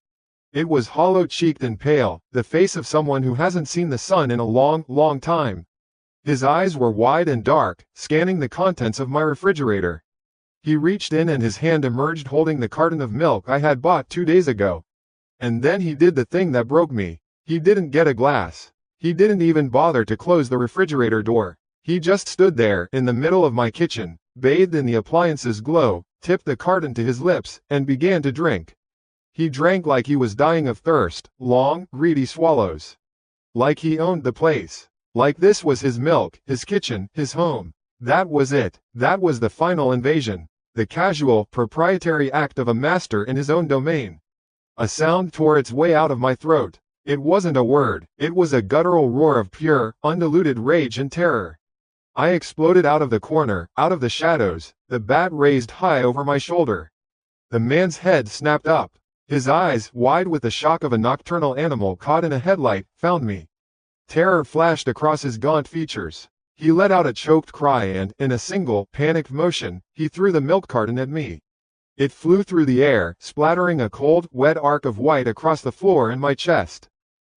It was hollow-cheeked and pale, the face of someone who hasn't seen the sun in a long, long time. His eyes were wide and dark, scanning the contents of my refrigerator. He reached in and his hand emerged holding the carton of milk I had bought 2 days ago. And then he did the thing that broke me. He didn't get a glass. He didn't even bother to close the refrigerator door. He just stood there, in the middle of my kitchen, bathed in the appliance's glow, tipped the carton to his lips, and began to drink. He drank like he was dying of thirst, long, greedy swallows. Like he owned the place. Like this was his milk, his kitchen, his home. That was it. That was the final invasion. The casual, proprietary act of a master in his own domain. A sound tore its way out of my throat. It wasn't a word, it was a guttural roar of pure, undiluted rage and terror. I exploded out of the corner, out of the shadows, the bat raised high over my shoulder. The man's head snapped up. His eyes, wide with the shock of a nocturnal animal caught in a headlight, found me. Terror flashed across his gaunt features. He let out a choked cry and, in a single, panicked motion, he threw the milk carton at me. It flew through the air, splattering a cold, wet arc of white across the floor and my chest.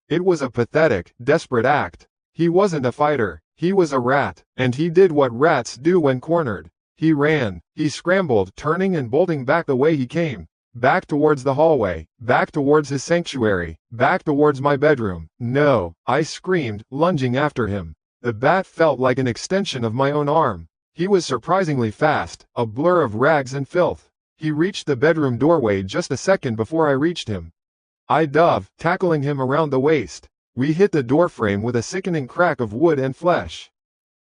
It was a pathetic, desperate act. He wasn't a fighter. He was a rat, and he did what rats do when cornered. He ran. He scrambled, turning and bolting back the way he came. Back towards the hallway, back towards his sanctuary, back towards my bedroom. No, I screamed, lunging after him. The bat felt like an extension of my own arm. He was surprisingly fast, a blur of rags and filth. He reached the bedroom doorway just a second before I reached him. I dove, tackling him around the waist. We hit the doorframe with a sickening crack of wood and flesh.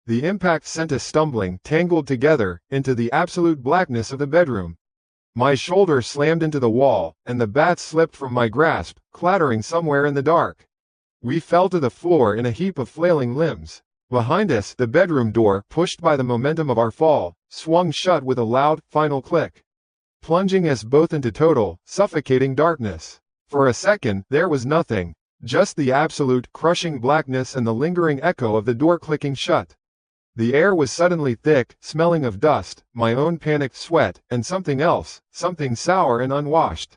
The impact sent us stumbling, tangled together, into the absolute blackness of the bedroom. My shoulder slammed into the wall, and the bat slipped from my grasp, clattering somewhere in the dark. We fell to the floor in a heap of flailing limbs. Behind us, the bedroom door, pushed by the momentum of our fall, swung shut with a loud, final click, plunging us both into total, suffocating darkness. For a second, there was nothing, just the absolute, crushing blackness and the lingering echo of the door clicking shut. The air was suddenly thick, smelling of dust, my own panicked sweat, and something else, something sour and unwashed.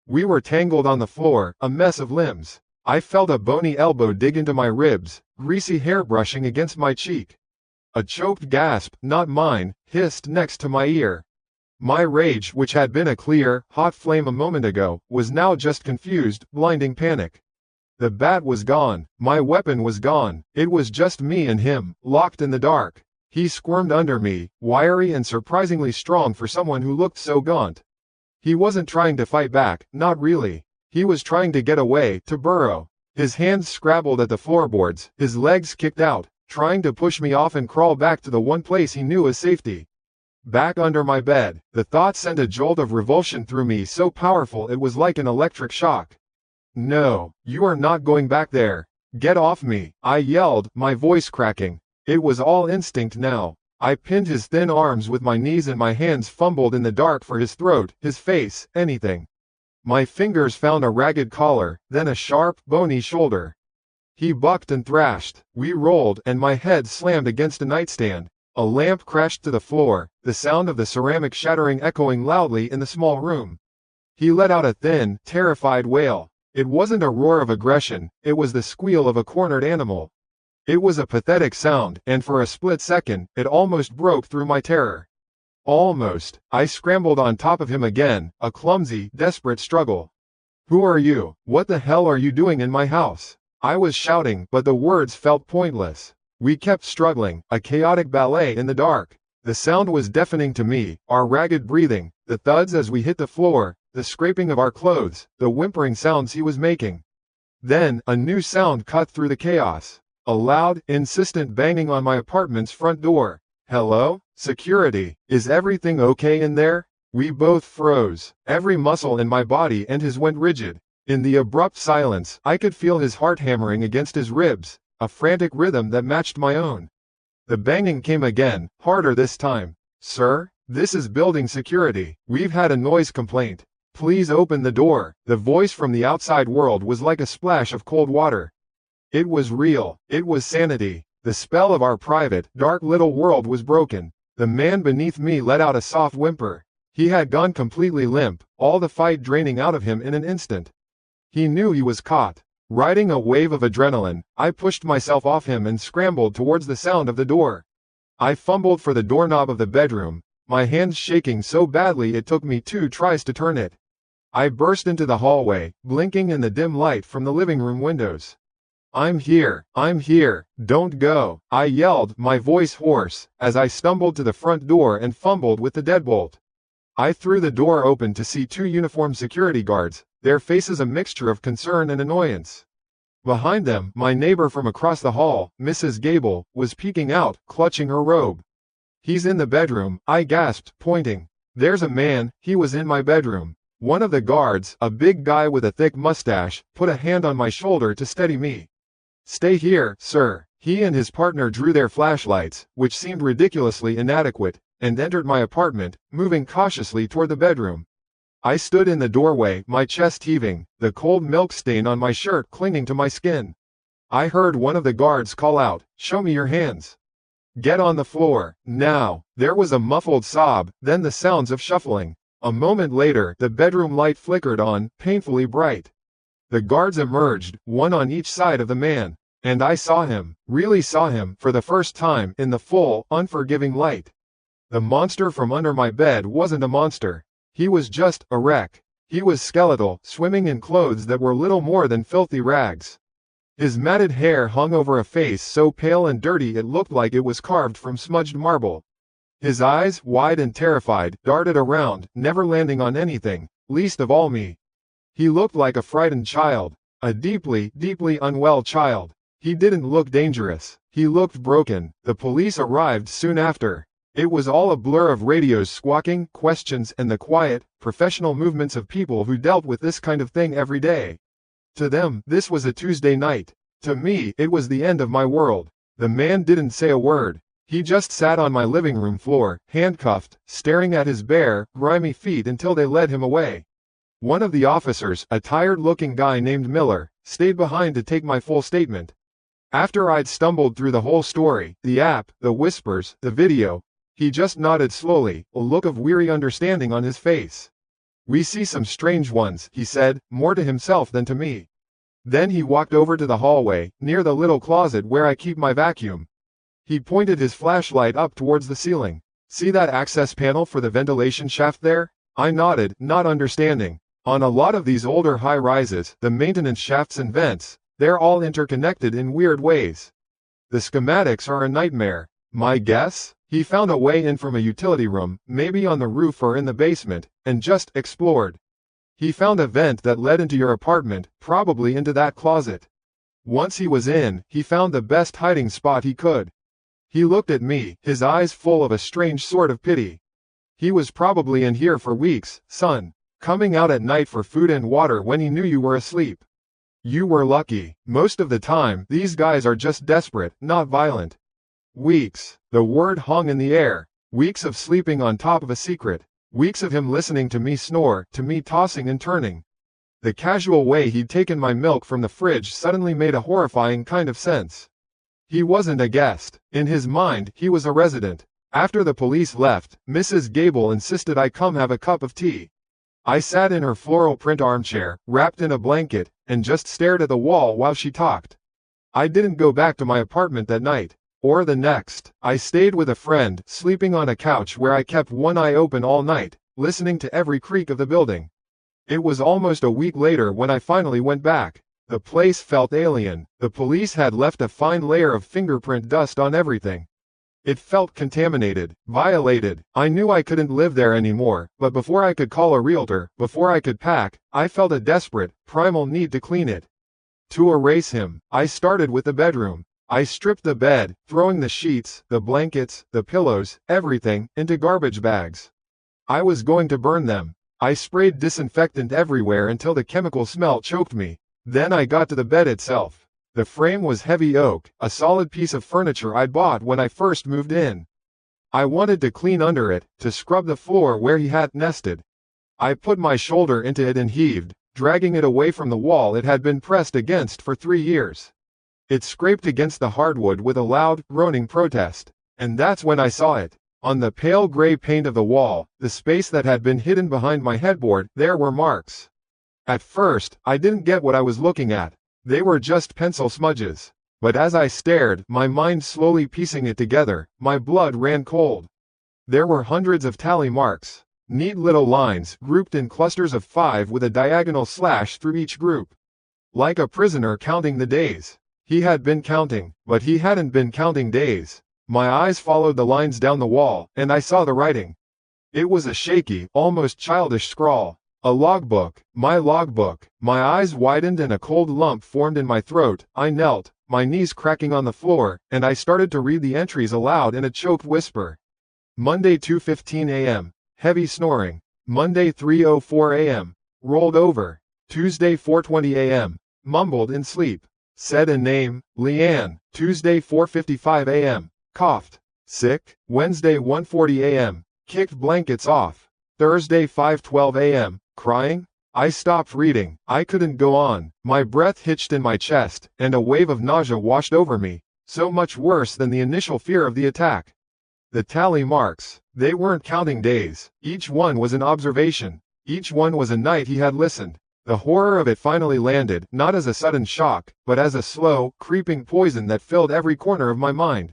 We were tangled on the floor, a mess of limbs. I felt a bony elbow dig into my ribs, greasy hair brushing against my cheek. A choked gasp, not mine, hissed next to my ear. My rage, which had been a clear, hot flame a moment ago, was now just confused, blinding panic. The bat was gone, my weapon was gone, it was just me and him, locked in the dark. He squirmed under me, wiry and surprisingly strong for someone who looked so gaunt. He wasn't trying to fight back, not really. He was trying to get away, to burrow. His hands scrabbled at the floorboards, his legs kicked out, trying to push me off and crawl back to the one place he knew as safety. Back under my bed, the thought sent a jolt of revulsion through me so powerful it was like an electric shock. No, you are not going back there. Get off me, I yelled, my voice cracking. It was all instinct now. I pinned his thin arms with my knees and my hands fumbled in the dark for his throat, his face, anything. My fingers found a ragged collar, then a sharp, bony shoulder. He bucked and thrashed. We rolled, and my head slammed against a nightstand. A lamp crashed to the floor, the sound of the ceramic shattering echoing loudly in the small room. He let out a thin, terrified wail. It wasn't a roar of aggression, it was the squeal of a cornered animal. It was a pathetic sound, and for a split second, it almost broke through my terror. Almost. I scrambled on top of him again, a clumsy, desperate struggle. Who are you? What the hell are you doing in my house? I was shouting, but the words felt pointless. We kept struggling, a chaotic ballet in the dark. The sound was deafening to me, our ragged breathing, the thuds as we hit the floor, the scraping of our clothes, the whimpering sounds he was making. Then, a new sound cut through the chaos. A loud, insistent banging on my apartment's front door. Hello? Security. Is everything okay in there? We both froze. Every muscle in my body and his went rigid. In the abrupt silence, I could feel his heart hammering against his ribs, a frantic rhythm that matched my own. The banging came again, harder this time. Sir? This is building security. We've had a noise complaint. Please open the door. The voice from the outside world was like a splash of cold water. It was real. It was sanity. The spell of our private, dark little world was broken. The man beneath me let out a soft whimper. He had gone completely limp, all the fight draining out of him in an instant. He knew he was caught. Riding a wave of adrenaline, I pushed myself off him and scrambled towards the sound of the door. I fumbled for the doorknob of the bedroom, my hands shaking so badly it took me 2 tries to turn it. I burst into the hallway, blinking in the dim light from the living room windows. I'm here, don't go, I yelled, my voice hoarse, as I stumbled to the front door and fumbled with the deadbolt. I threw the door open to see 2 uniformed security guards, their faces a mixture of concern and annoyance. Behind them, my neighbor from across the hall, Mrs. Gable, was peeking out, clutching her robe. He's in the bedroom, I gasped, pointing. There's a man, he was in my bedroom. One of the guards, a big guy with a thick mustache, put a hand on my shoulder to steady me. "Stay here, sir." He and his partner drew their flashlights, which seemed ridiculously inadequate, and entered my apartment, moving cautiously toward the bedroom. I stood in the doorway, my chest heaving, the cold milk stain on my shirt clinging to my skin. I heard one of the guards call out, "Show me your hands. Get on the floor, now." There was a muffled sob, then the sounds of shuffling. A moment later, the bedroom light flickered on, painfully bright. The guards emerged, one on each side of the man, and I saw him, really saw him, for the first time, in the full, unforgiving light. The monster from under my bed wasn't a monster. He was just a wreck. He was skeletal, swimming in clothes that were little more than filthy rags. His matted hair hung over a face so pale and dirty it looked like it was carved from smudged marble. His eyes, wide and terrified, darted around, never landing on anything, least of all me. He looked like a frightened child, a deeply, deeply unwell child. He didn't look dangerous. He looked broken. The police arrived soon after. It was all a blur of radios squawking, questions, and the quiet, professional movements of people who dealt with this kind of thing every day. To them, this was a Tuesday night. To me, it was the end of my world. The man didn't say a word. He just sat on my living room floor, handcuffed, staring at his bare, grimy feet until they led him away. One of the officers, a tired-looking guy named Miller, stayed behind to take my full statement. After I'd stumbled through the whole story, the app, the whispers, the video, he just nodded slowly, a look of weary understanding on his face. "We see some strange ones," he said, more to himself than to me. Then he walked over to the hallway, near the little closet where I keep my vacuum. He pointed his flashlight up towards the ceiling. "See that access panel for the ventilation shaft there?" I nodded, not understanding. On a lot of these older high-rises, the maintenance shafts and vents, they're all interconnected in weird ways. The schematics are a nightmare. My guess? He found a way in from a utility room, maybe on the roof or in the basement, and just explored. He found a vent that led into your apartment, probably into that closet. Once he was in, he found the best hiding spot he could. He looked at me, his eyes full of a strange sort of pity. "He was probably in here for weeks, son, coming out at night for food and water when he knew you were asleep. You were lucky. Most of the time, these guys are just desperate, not violent." Weeks. The word hung in the air. Weeks of sleeping on top of a secret. Weeks of him listening to me snore, to me tossing and turning. The casual way he'd taken my milk from the fridge suddenly made a horrifying kind of sense. He wasn't a guest. In his mind, he was a resident. After the police left, Mrs. Gable insisted I come have a cup of tea. I sat in her floral print armchair, wrapped in a blanket, and just stared at the wall while she talked. I didn't go back to my apartment that night. Or the next. I stayed with a friend, sleeping on a couch where I kept one eye open all night, listening to every creak of the building. It was almost a week later when I finally went back. The place felt alien. The police had left a fine layer of fingerprint dust on everything. It felt contaminated, violated. I knew I couldn't live there anymore, but before I could call a realtor, before I could pack, I felt a desperate, primal need to clean it. To erase him. I started with the bedroom. I stripped the bed, throwing the sheets, the blankets, the pillows, everything, into garbage bags. I was going to burn them. I sprayed disinfectant everywhere until the chemical smell choked me. Then I got to the bed itself. The frame was heavy oak, a solid piece of furniture I'd bought when I first moved in. I wanted to clean under it, to scrub the floor where he had nested. I put my shoulder into it and heaved, dragging it away from the wall it had been pressed against for 3 years. It scraped against the hardwood with a loud, groaning protest. And that's when I saw it. On the pale gray paint of the wall, the space that had been hidden behind my headboard, there were marks. At first, I didn't get what I was looking at. They were just pencil smudges. But as I stared, my mind slowly piecing it together, my blood ran cold. There were hundreds of tally marks. Neat little lines, grouped in clusters of 5 with a diagonal slash through each group. Like a prisoner counting the days. He had been counting, but he hadn't been counting days. My eyes followed the lines down the wall, and I saw the writing. It was a shaky, almost childish scrawl. A logbook, my logbook. My eyes widened and a cold lump formed in my throat. I knelt, my knees cracking on the floor, and I started to read the entries aloud in a choked whisper. Monday 2:15 a.m. Heavy snoring. Monday 3:04 a.m. Rolled over. Tuesday 4:20 a.m. Mumbled in sleep. Said a name, Leanne. Tuesday 4:55 a.m. Coughed. Sick. Wednesday 1:40 a.m. Kicked blankets off. Thursday 5:12 a.m. Crying? I stopped reading. I couldn't go on. My breath hitched in my chest, and a wave of nausea washed over me, so much worse than the initial fear of the attack. The tally marks. They weren't counting days. Each one was an observation. Each one was a night he had listened. The horror of it finally landed, not as a sudden shock, but as a slow, creeping poison that filled every corner of my mind.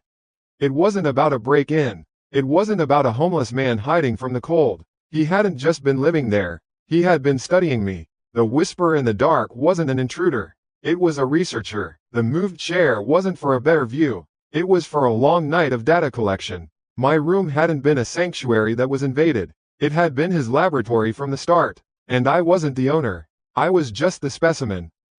It wasn't about a break-in. It wasn't about a homeless man hiding from the cold. He hadn't just been living there. He had been studying me. The whisper in the dark wasn't an intruder. It was a researcher. The moved chair wasn't for a better view. It was for a long night of data collection. My room hadn't been a sanctuary that was invaded. It had been his laboratory from the start. And I wasn't the owner. I was just the specimen.